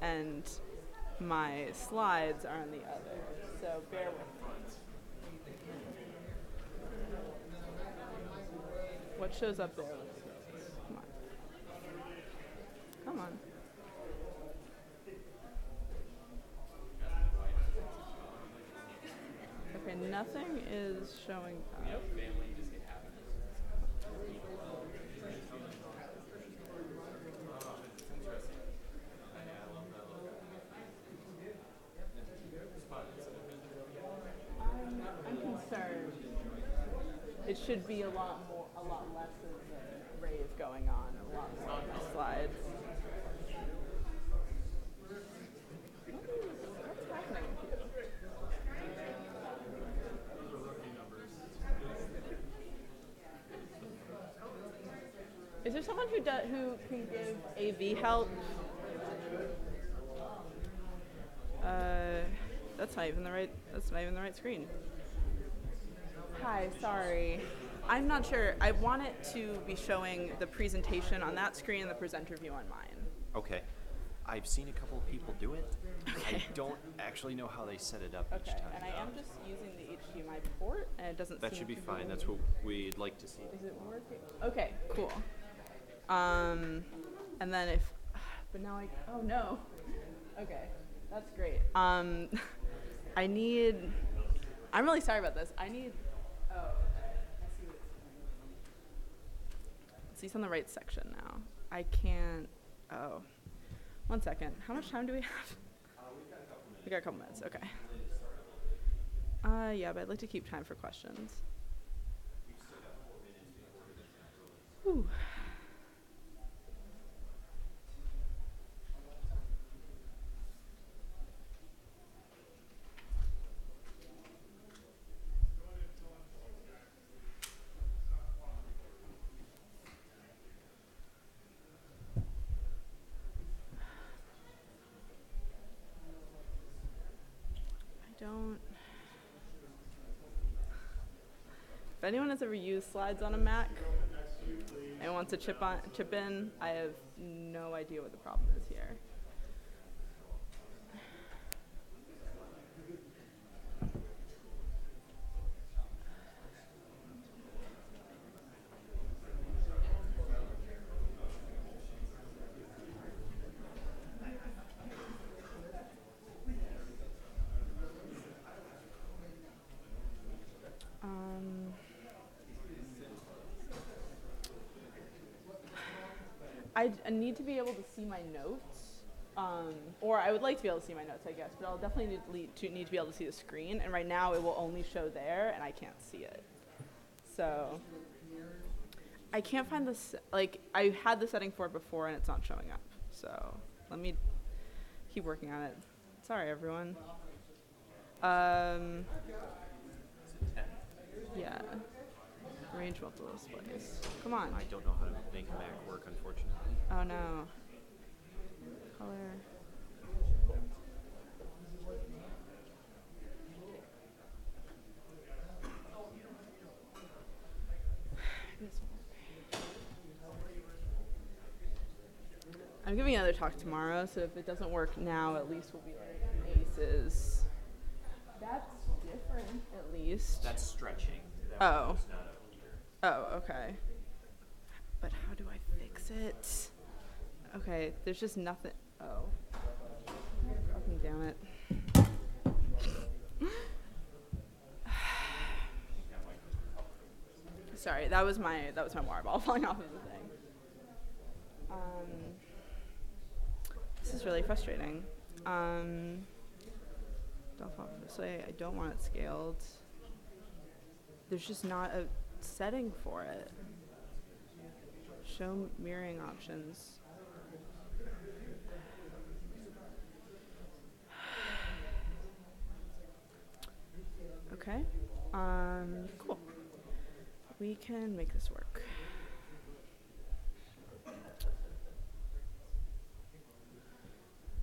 and my slides are on the other. So bear with me. What shows up there? Come on. Come on. Okay, nothing is showing up. I'm concerned. It should be a lot less of the rave going on, a lot more of the slides. What's happening with you? Is there someone who can give AV help? That's not even the right screen. Hi, sorry. I'm not sure. I want it to be showing the presentation on that screen and the presenter view on mine. Okay. I've seen a couple of people do it. Okay. I don't actually know how they set it up each Okay, time. and I am just using the HDMI port, and it doesn't That seem should be to fine. That's what we'd like to see. Is it working? Okay, cool. And then but now oh no. Okay, that's great. I'm really sorry about this. Oh, okay. I see what it's doing. Let's see, it's on the right section now. I can't, one second. How much time do we have? We got a couple minutes, okay. Yeah, but I'd like to keep time for questions. Whew. If anyone has ever used slides on a Mac and wants to chip in, I have no idea what the problem is here. I need to be able to see my notes, or I would like to be able to see my notes, I guess, but I'll definitely need to be able to see the screen, and right now it will only show there, and I can't see it. So I can't find this, I had the setting for it before, and it's not showing up. So let me keep working on it. Sorry, everyone. Yeah. Range multiple displays. Come on. I don't know how to make Mac work, unfortunately. Oh no. Color. I'm giving another talk tomorrow, so if it doesn't work now, at least we'll be like aces. That's different, at least. That's stretching. Oh. Oh, okay. But how do I fix it? Okay, there's just nothing. Oh. Fucking damn it. Sorry, that was my water bottle falling off of the thing. This is really frustrating. Don't fall this way. I don't want it scaled. There's just not a setting for it. Show mirroring options. Okay. Cool. We can make this work.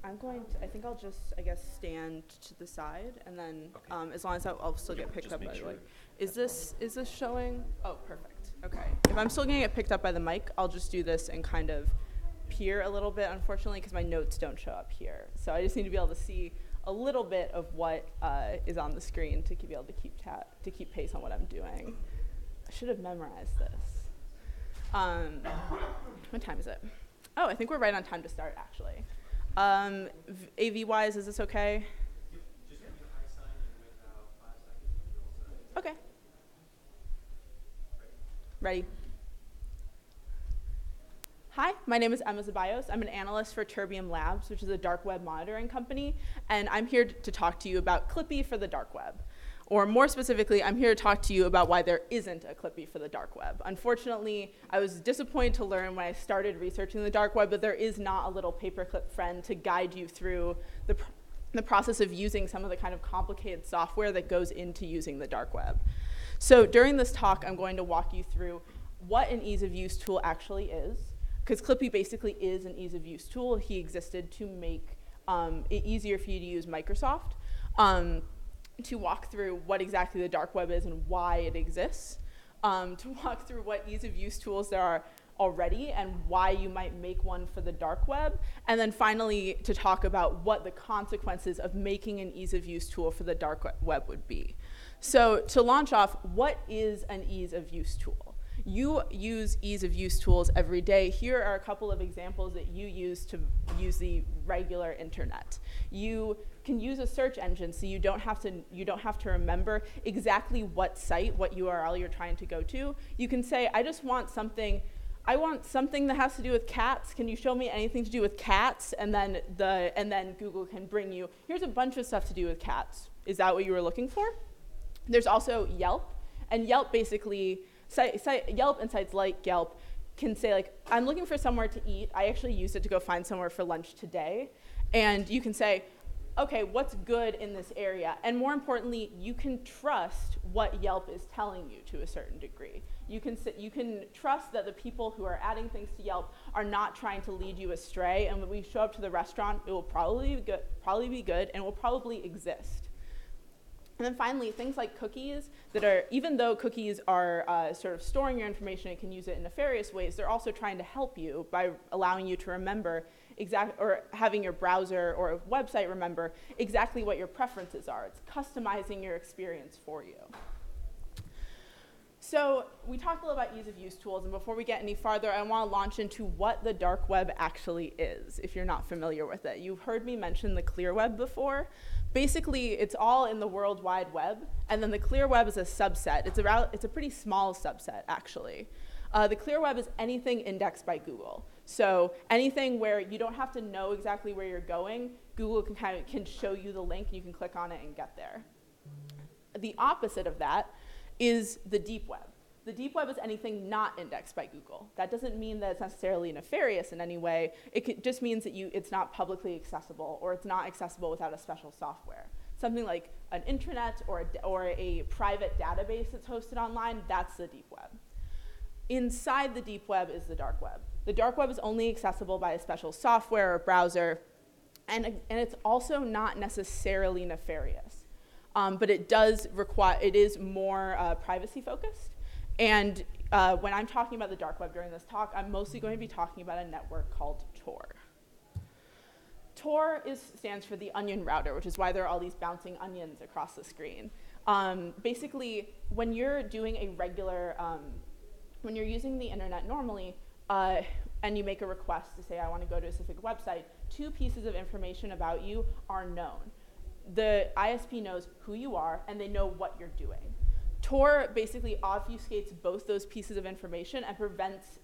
I think I'll just, stand to the side, and then, Okay. as long as I'll still get picked Just up by make the sure. mic. Is this showing? Oh, perfect. Okay. If I'm still gonna get picked up by the mic, I'll just do this and kind of disappear a little bit, unfortunately, because my notes don't show up here. So I just need to be able to see a little bit of what is on the screen to be able to keep pace on what I'm doing. I should have memorized this. What time is it? Oh, I think we're right on time to start, actually. AV-wise, is this okay? Just give me a high sign and wait about 5 seconds. Okay. Ready? Hi, my name is Emma Zabayos. I'm an analyst for Terbium Labs, which is a dark web monitoring company, and I'm here to talk to you about Clippy for the dark web. Or more specifically, I'm here to talk to you about why there isn't a Clippy for the dark web. Unfortunately, I was disappointed to learn when I started researching the dark web that there is not a little paperclip friend to guide you through the process of using some of the kind of complicated software that goes into using the dark web. So during this talk, I'm going to walk you through what an ease of use tool actually is, because Clippy basically is an ease of use tool. He existed to make it easier for you to use Microsoft, to walk through what exactly the dark web is and why it exists, to walk through what ease of use tools there are already and why you might make one for the dark web, and then finally to talk about what the consequences of making an ease of use tool for the dark web would be. So to launch off, what is an ease of use tool? You use ease of use tools every day. Here are a couple of examples that you use to use the regular internet. You can use a search engine, so you don't have to remember exactly what site, what URL you're trying to go to. You can say, I want something that has to do with cats. Can you show me anything to do with cats? And then Google can bring you, here's a bunch of stuff to do with cats. Is that what you were looking for? There's also Yelp, and Yelp basically, Yelp and sites like Yelp can say, like, I'm looking for somewhere to eat. I actually used it to go find somewhere for lunch today. And you can say, okay, what's good in this area? And more importantly, you can trust what Yelp is telling you to a certain degree. You can trust that the people who are adding things to Yelp are not trying to lead you astray. And when we show up to the restaurant, it will probably be good and will probably exist. And then finally, things like cookies that are, even though cookies are sort of storing your information and can use it in nefarious ways, they're also trying to help you by allowing you to remember or having your browser or website remember exactly what your preferences are. It's customizing your experience for you. So we talked a little about ease of use tools, and before we get any farther, I want to launch into what the dark web actually is, if you're not familiar with it. You've heard me mention the clear web before. Basically, it's all in the World Wide Web, and then the clear web is a subset. It's a pretty small subset, actually. The clear web is anything indexed by Google. So anything where you don't have to know exactly where you're going, Google can show you the link, and you can click on it and get there. The opposite of that is the deep web. The deep web is anything not indexed by Google. That doesn't mean that it's necessarily nefarious in any way. It just means that it's not publicly accessible, or it's not accessible without a special software. Something like an intranet or a private database that's hosted online, that's the deep web. Inside the deep web is the dark web. The dark web is only accessible by a special software or browser, and it's also not necessarily nefarious. But it is more privacy focused. And when I'm talking about the dark web during this talk, I'm mostly going to be talking about a network called Tor. Tor stands for the onion router, which is why there are all these bouncing onions across the screen. Basically, when you're doing a regular, when you're using the internet normally, and you make a request to say, I want to go to a specific website, 2 pieces of information about you are known. The ISP knows who you are, and they know what you're doing. Tor basically obfuscates both those pieces of information and prevents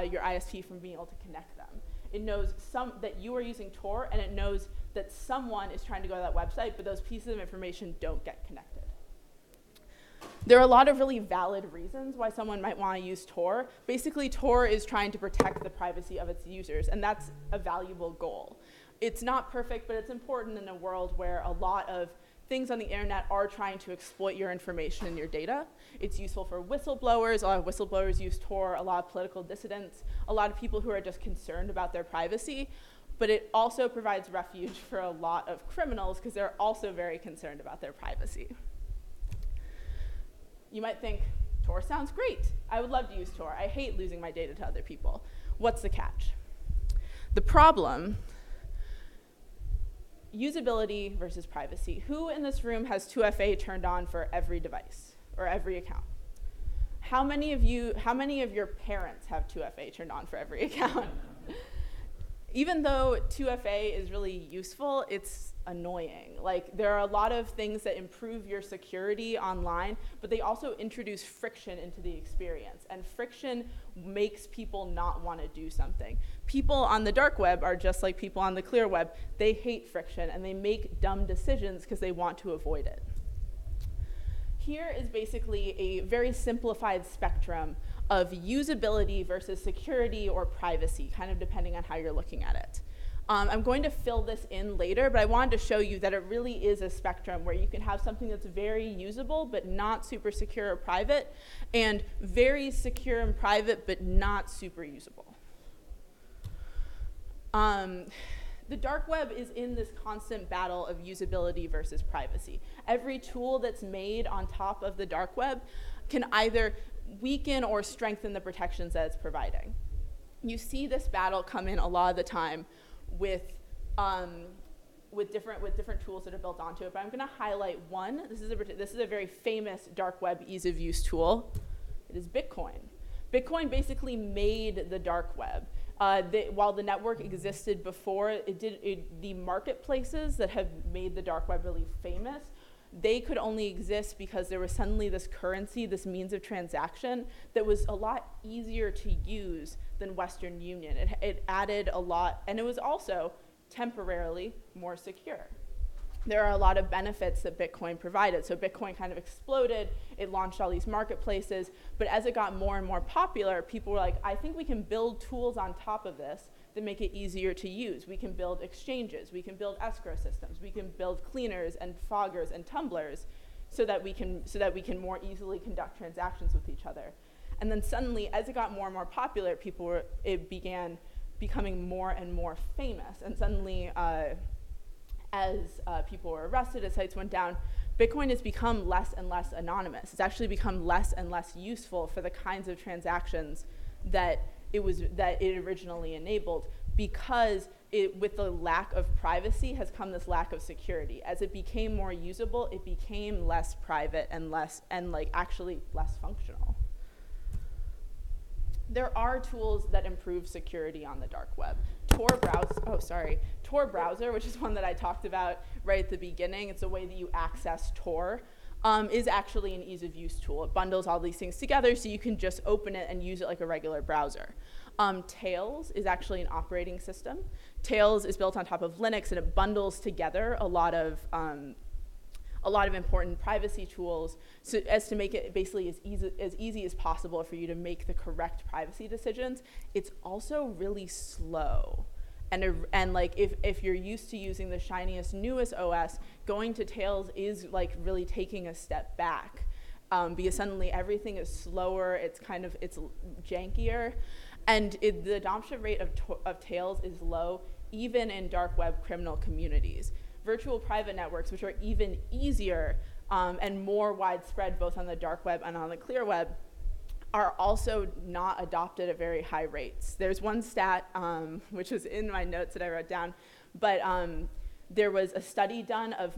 your ISP from being able to connect them. It knows that you are using Tor, and it knows that someone is trying to go to that website, but those pieces of information don't get connected. There are a lot of really valid reasons why someone might want to use Tor. Basically, Tor is trying to protect the privacy of its users, and that's a valuable goal. It's not perfect, but it's important in a world where a lot of things on the internet are trying to exploit your information and your data. It's useful for whistleblowers. A lot of whistleblowers use Tor, a lot of political dissidents, a lot of people who are just concerned about their privacy. But it also provides refuge for a lot of criminals because they're also very concerned about their privacy. You might think, Tor sounds great. I would love to use Tor. I hate losing my data to other people. What's the catch? The problem, usability versus privacy. Who in this room has 2FA turned on for every device or every account? How many of your parents have 2FA turned on for every account? Even though 2FA is really useful, it's annoying. Like, there are a lot of things that improve your security online, but they also introduce friction into the experience. And friction makes people not want to do something. People on the dark web are just like people on the clear web. They hate friction, and they make dumb decisions because they want to avoid it. Here is basically a very simplified spectrum of usability versus security or privacy, kind of depending on how you're looking at it. I'm going to fill this in later, but I wanted to show you that it really is a spectrum where you can have something that's very usable but not super secure or private, and very secure and private but not super usable. The dark web is in this constant battle of usability versus privacy. Every tool that's made on top of the dark web can either weaken or strengthen the protections that it's providing. You see this battle come in a lot of the time with different tools that are built onto it, but I'm going to highlight one. This is a very famous dark web ease of use tool. It is Bitcoin. Bitcoin basically made the dark web. While the network existed before, the marketplaces that have made the dark web really famous, they could only exist because there was suddenly this currency, this means of transaction, that was a lot easier to use than Western Union. It added a lot, and it was also temporarily more secure. There are a lot of benefits that Bitcoin provided. So Bitcoin kind of exploded. It launched all these marketplaces. But as it got more and more popular, people were like, I think we can build tools on top of this that make it easier to use. We can build exchanges. We can build escrow systems. We can build cleaners and foggers and tumblers so that we can more easily conduct transactions with each other. And then suddenly, as it got more and more popular, it began becoming more and more famous. And suddenly, as people were arrested, as sites went down, Bitcoin has become less and less anonymous. It's actually become less and less useful for the kinds of transactions that it originally enabled, because with the lack of privacy has come this lack of security. As it became more usable, it became less private and actually less functional. There are tools that improve security on the dark web. Tor browser, which is one that I talked about right at the beginning. It's a way that you access Tor, is actually an ease of use tool. It bundles all these things together so you can just open it and use it like a regular browser. Tails is actually an operating system. Tails is built on top of Linux, and it bundles together a lot of important privacy tools so as to make it basically as easy as possible for you to make the correct privacy decisions. It's also really slow. And like if you're used to using the shiniest, newest OS, going to Tails is like really taking a step back, because suddenly everything is slower, it's jankier, and the adoption rate of Tails is low, even in dark web criminal communities. Virtual private networks, which are even easier and more widespread both on the dark web and on the clear web, are also not adopted at very high rates. There's one stat, which was in my notes that I wrote down, but there was a study done of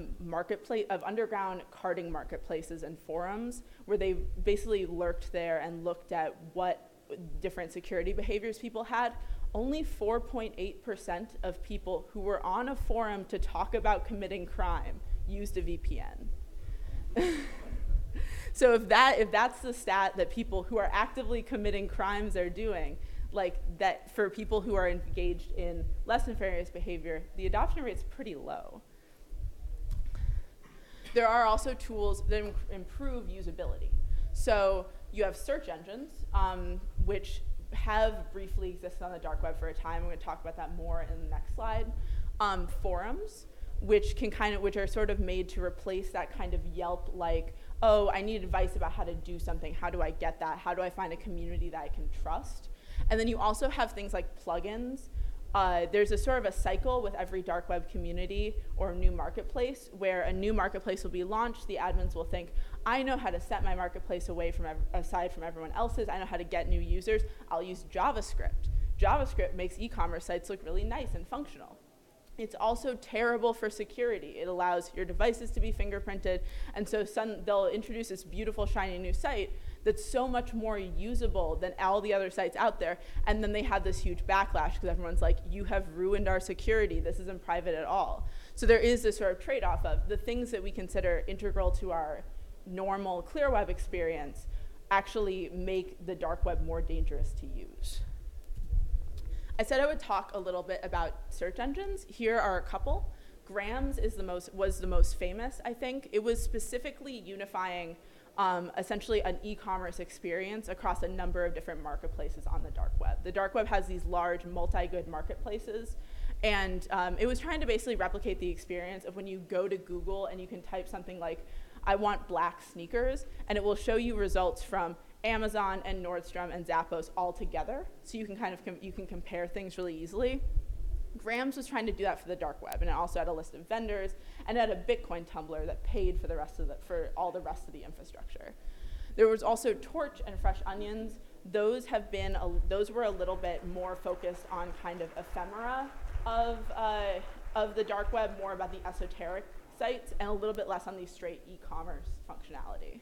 underground carding marketplaces and forums where they basically lurked there and looked at what different security behaviors people had. Only 4.8% of people who were on a forum to talk about committing crime used a VPN. So if that's the stat that people who are actively committing crimes are doing, like that for people who are engaged in less nefarious behavior, the adoption rate's pretty low. There are also tools that improve usability. So you have search engines, which have briefly existed on the dark web for a time. I'm going to talk about that more in the next slide. Forums, which are sort of made to replace that kind of Yelp, like, oh, I need advice about how to do something. How do I get that? How do I find a community that I can trust? And then you also have things like plugins. There's a sort of a cycle with every dark web community or new marketplace where a new marketplace will be launched. The admins will think, I know how to set my marketplace aside from everyone else's. I know how to get new users. I'll use JavaScript. JavaScript makes e-commerce sites look really nice and functional. It's also terrible for security. It allows your devices to be fingerprinted, and so they'll introduce this beautiful, shiny new site that's so much more usable than all the other sites out there, and then they have this huge backlash because everyone's like, you have ruined our security. This isn't private at all. So there is this sort of trade-off of the things that we consider integral to our normal clear web experience actually make the dark web more dangerous to use. I said I would talk a little bit about search engines. Here are a couple. Grams was the most famous, I think. It was specifically unifying essentially an e-commerce experience across a number of different marketplaces on the dark web. The dark web has these large multi-good marketplaces, and it was trying to basically replicate the experience of when you go to Google and you can type something like, I want black sneakers, and it will show you results from Amazon and Nordstrom and Zappos all together, so you can kind of you can compare things really easily. Grams was trying to do that for the dark web, and it also had a list of vendors, and it had a Bitcoin tumbler that paid for for all the rest of the infrastructure. There was also Torch and Fresh Onions. Those were a little bit more focused on kind of ephemera of the dark web, more about the esoteric sites, and a little bit less on the straight e-commerce functionality.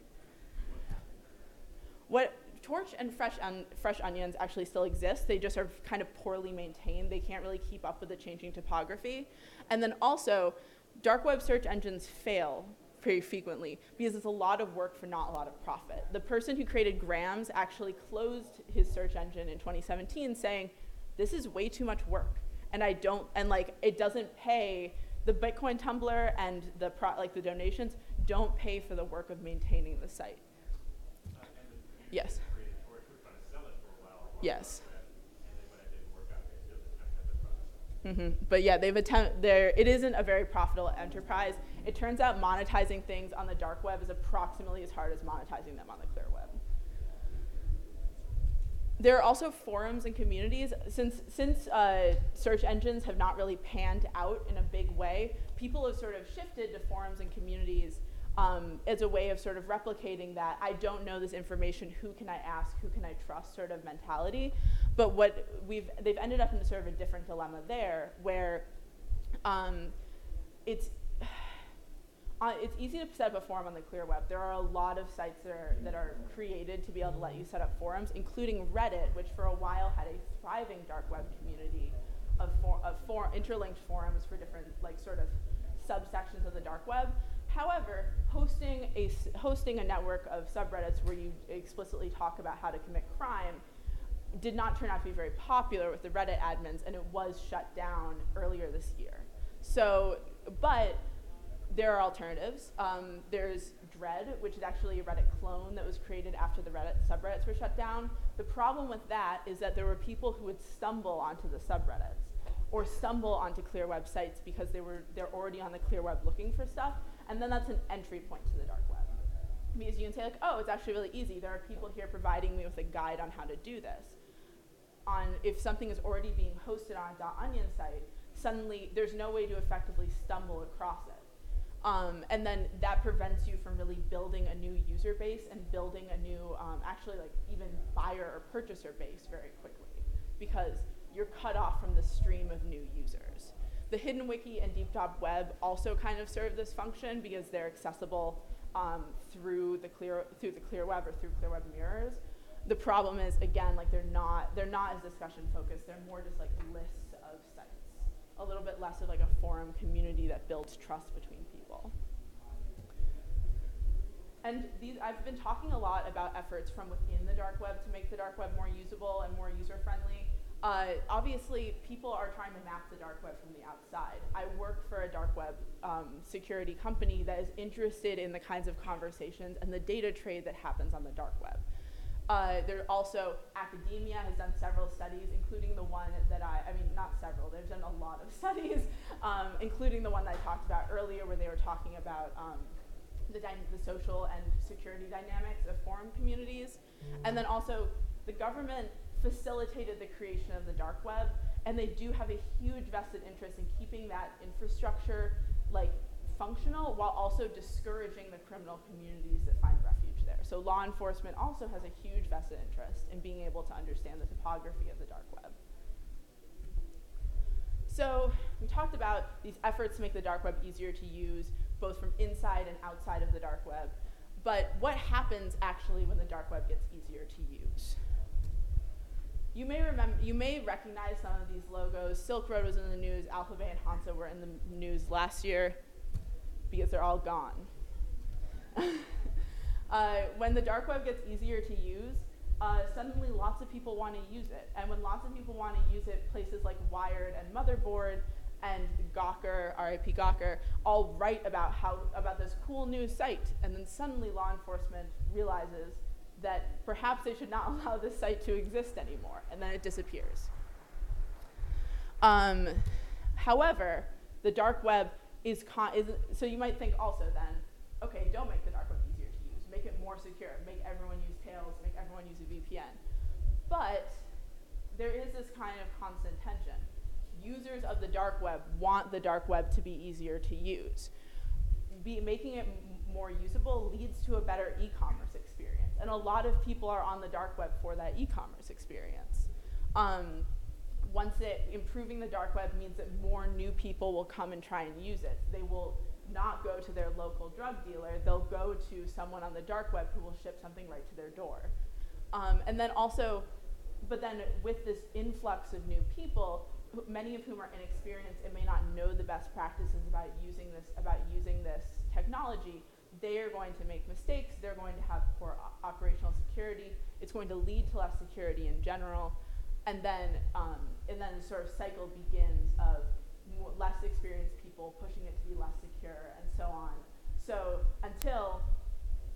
What Torch and Fresh Onions actually still exist. They just are kind of poorly maintained. They can't really keep up with the changing topography. And then also, dark web search engines fail pretty frequently because it's a lot of work for not a lot of profit. The person who created Grams actually closed his search engine in 2017 saying, this is way too much work. And it doesn't pay. The Bitcoin tumbler and the donations don't pay for the work of maintaining the site. Yes. Yes. But yeah, it isn't a very profitable enterprise. It turns out monetizing things on the dark web is approximately as hard as monetizing them on the clear web. There are also forums and communities. Since search engines have not really panned out in a big way, people have sort of shifted to forums and communities as a way of sort of replicating that I don't know this information, who can I ask, who can I trust sort of mentality. But they've ended up in sort of a different dilemma there, where it's easy to set up a forum on the clear web. There are a lot of sites that are created to be able to let you set up forums, including Reddit, which for a while had a thriving dark web community of interlinked forums for different sort of subsections of the dark web. However, hosting a network of subreddits where you explicitly talk about how to commit crime did not turn out to be very popular with the Reddit admins, and it was shut down earlier this year. So, but there are alternatives. There's Dread, which is actually a Reddit clone that was created after the Reddit subreddits were shut down. The problem with that is that there were people who would stumble onto the subreddits or stumble onto clear websites because they're already on the clear web looking for stuff, and then that's an entry point to the dark web. Because you can say oh, it's actually really easy. There are people here providing me with a guide on how to do this. If something is already being hosted on a .onion site, suddenly there's no way to effectively stumble across it. And then that prevents you from really building a new user base and building a new, even buyer or purchaser base very quickly, because you're cut off from the stream of new users. The Hidden Wiki and Deep Top Web also kind of serve this function because they're accessible through the clear web or through clear web mirrors. The problem is, again, they're not as discussion focused. They're more just lists of sites. A little bit less of a forum community that builds trust between people. And I've been talking a lot about efforts from within the dark web to make the dark web more usable and more user-friendly. Obviously, people are trying to map the dark web from the outside. I work for a dark web security company that is interested in the kinds of conversations and the data trade that happens on the dark web. There also, academia has done several studies, including the one that not several, they've done a lot of studies, including the one that I talked about earlier where they were talking about the social and security dynamics of forum communities. And then also, the government facilitated the creation of the dark web, and they do have a huge vested interest in keeping that infrastructure functional while also discouraging the criminal communities that find refuge there. So law enforcement also has a huge vested interest in being able to understand the topography of the dark web. So we talked about these efforts to make the dark web easier to use, both from inside and outside of the dark web. But what happens actually when the dark web gets easier to use? You may recognize some of these logos. Silk Road was in the news. Alphabet and Hansa were in the news last year because they're all gone. When the dark web gets easier to use, suddenly lots of people want to use it. And when lots of people want to use it, places like Wired and Motherboard and Gawker, RIP Gawker, all write about this cool new site. And then suddenly law enforcement realizes that perhaps they should not allow this site to exist anymore, and then it disappears. However, the dark web is so you might think also then, okay, don't make the dark web easier to use, make it more secure, make everyone use Tails, make everyone use a VPN. But there is this kind of constant tension. Users of the dark web want the dark web to be easier to use. Making it more usable leads to a better e-commerce experience. And a lot of people are on the dark web for that e-commerce experience. Improving the dark web means that more new people will come and try and use it. They will not go to their local drug dealer. They'll go to someone on the dark web who will ship something right to their door. But then with this influx of new people, many of whom are inexperienced and may not know the best practices about using this technology, they are going to make mistakes. They're going to have poor operational security. It's going to lead to less security in general, and then the sort of cycle begins of less experienced people pushing it to be less secure, and so on. So until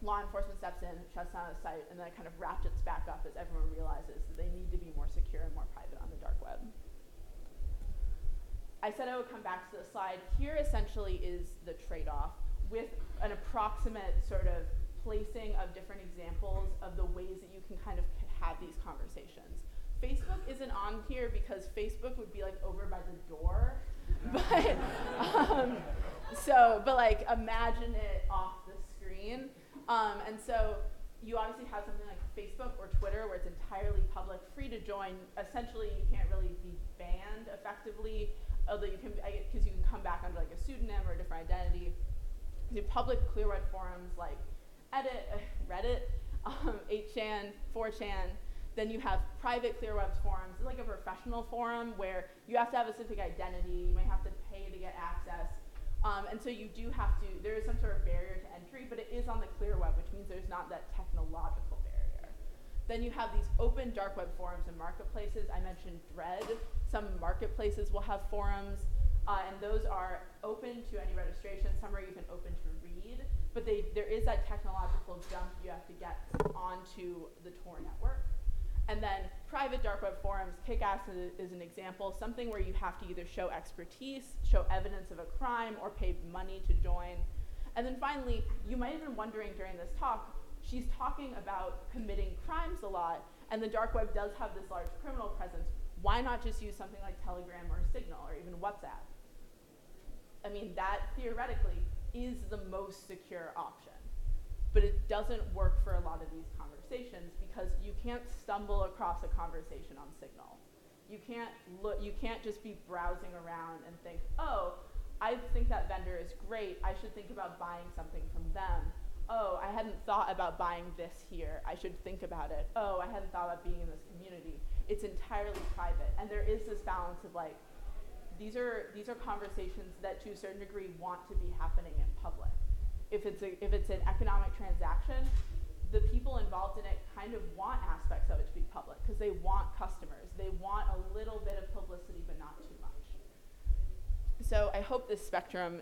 law enforcement steps in, shuts down the site, and then it kind of ratchets back up as everyone realizes that they need to be more secure and more private on the dark web. I said I would come back to the slide. Here essentially is the trade-off with an approximate sort of placing of different examples of the ways that you can kind of have these conversations. Facebook isn't on here because Facebook would be like over by the door, but like imagine it off the screen. And so you obviously have something like Facebook or Twitter where it's entirely public, free to join. Essentially, you can't really be banned effectively, although you can, because you can come back under like a pseudonym or a different identity. You have public clear web forums like Reddit, 8chan, 4chan. Then you have private clear web forums. It's like a professional forum where you have to have a specific identity. You may have to pay to get access. And so you do have to, there is some sort of barrier to entry, but it is on the clear web, which means there's not that technological barrier. Then you have these open dark web forums and marketplaces. I mentioned Thread. Some marketplaces will have forums, and those are open to any registration. Some are even open to read, but there is that technological jump you have to get onto the Tor network. And then private dark web forums, Kickass is an example, something where you have to either show expertise, show evidence of a crime, or pay money to join. And then finally, you might have been wondering during this talk, she's talking about committing crimes a lot, and the dark web does have this large criminal presence. Why not just use something like Telegram or Signal or even WhatsApp? I mean, that theoretically is the most secure option. But it doesn't work for a lot of these conversations because you can't stumble across a conversation on Signal. You can't just be browsing around and think, oh, I think that vendor is great. I should think about buying something from them. Oh, I hadn't thought about buying this here. I should think about it. Oh, I hadn't thought about being in this community. It's entirely private. And there is this balance of like, these are conversations that to a certain degree want to be happening in public. If it's an economic transaction, the people involved in it kind of want aspects of it to be public because they want customers. They want a little bit of publicity, but not too much. So I hope this spectrum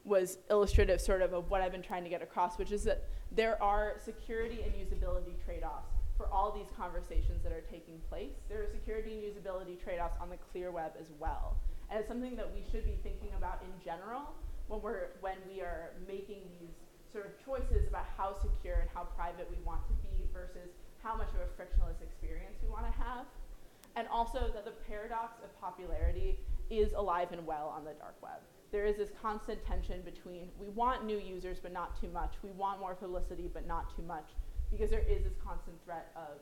was illustrative sort of what I've been trying to get across, which is that there are security and usability trade-offs for all these conversations that are taking place. There are security and usability trade-offs on the clear web as well. And it's something that we should be thinking about in general when we are making these sort of choices about how secure and how private we want to be versus how much of a frictionless experience we want to have. And also that the paradox of popularity is alive and well on the dark web. There is this constant tension between we want new users but not too much, we want more publicity but not too much, because there is this constant threat of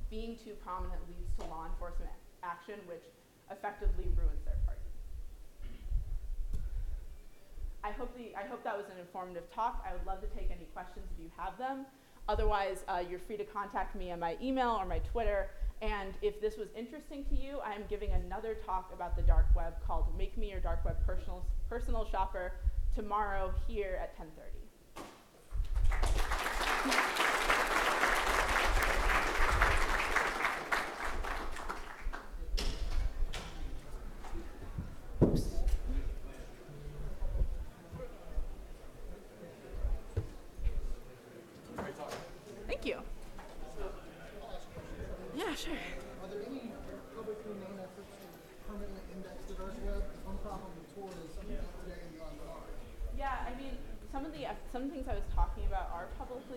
being too prominent leads to law enforcement action, which effectively ruins their party. I hope that was an informative talk. I would love to take any questions if you have them. Otherwise, you're free to contact me on my email or my Twitter. And if this was interesting to you, I am giving another talk about the dark web called Make Me Your Dark Web Personal Shopper tomorrow here at 10:30.